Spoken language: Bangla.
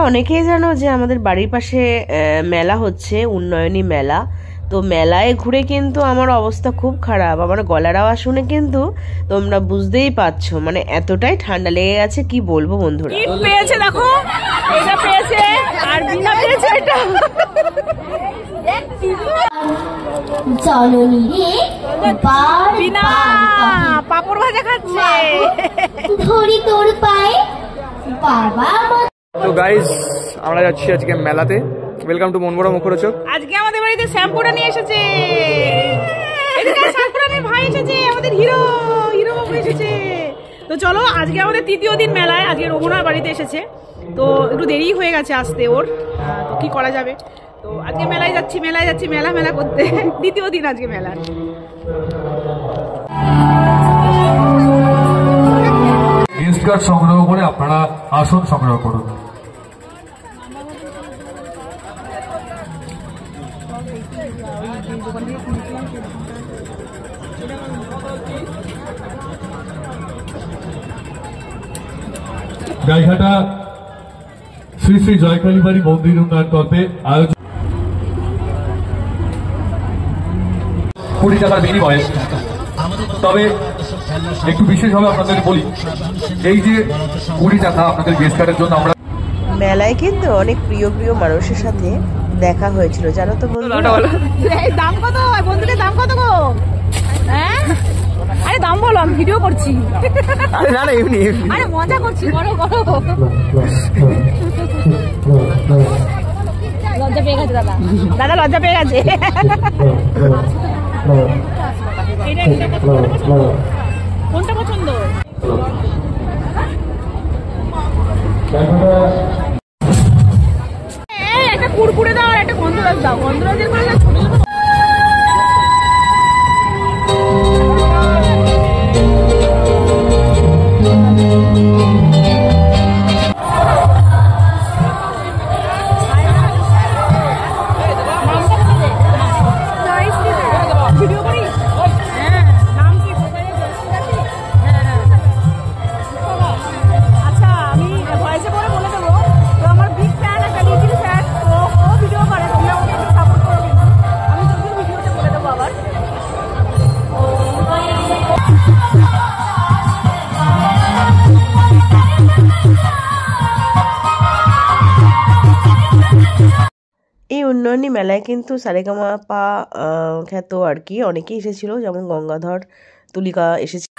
অনেকেই জানো যে আমাদের বাড়ির পাশে মেলা হচ্ছে, উন্নয়নী মেলা। তো মেলায় ঘুরে কিন্তু আমার অবস্থা খুব খারাপ, আমার গলার আওয়াজ শুনে কিন্তু তোমরা বুঝতেই পারছো, মানে এতটাই ঠান্ডা লেগে গেছে কি বলবো বন্ধুরা। পেয়েছে দেখো, এটা পেয়েছে আর বিনা পেয়েছে এটা। জননী রে বিনা পাপড় ভাজা খাচ্ছে, ধরি তোর পায়ে বাবা। তো গাইস আমরা যাচ্ছি আজকে মেলাতে। ওয়েলকাম টু মনগড়া মুখরোচক। আজকে আমাদের বাড়িতে শ্যাম্পুটা নিয়ে এসেছে, এদিকে শ্যাম্পুরানের ভাই এসেছে, আমাদের হিরো বাবু এসেছে। তো চলো, আজকে আমাদের তৃতীয় দিন মেলায়, আজকে রঘুনার বাড়িতে এসেছে, তো একটু দেরি হয়ে গেছে আসতে ওর, তো কি করা যাবে। তো আজকে মেলায় যাচ্ছি মেলা করতে, দ্বিতীয় দিন আজকে মেলার। গিফট কার্ড সংগ্রহ করে আপনারা আসন সংগ্রহ করুন। গাইঘাটা শ্রী শ্রী জয়কালীবাড়ি মন্দির উন্নয়ন কল্পে আয়োজন 20 টাকার বিনিময়ে, তবে একটু বিশেষভাবে আপনাদের বলি, এই যে 20 টাকা আপনাদের গেস্ট কার্ডের জন্য আমরা মেলায় কিন্তু অনেক প্রিয় মানুষের সাথে দেখা হয়েছিল, জানো তো বন্ধুরা। দাম কত বন্ধুদের, দাম কত গো? হ্যাঁ আরে দাম বলো, আমি ভিডিও করছি। আরে মজা করছি, করো লজ্জা পেয়ে গেছে দাদা লজ্জা পেয়ে গেছে। কোনটা পছন্দ? একটা কুড়কুড়ে দাও আর একটা গন্ধরাজ দাও, গন্ধরাজের করে ছোট ছোট। এই উন্নয়নী মেলায় কিন্তু সারেগামাপা খ্যাত আর কি অনেকেই এসেছিল, যেমন গঙ্গাধর, তুলিকা এসেছিল।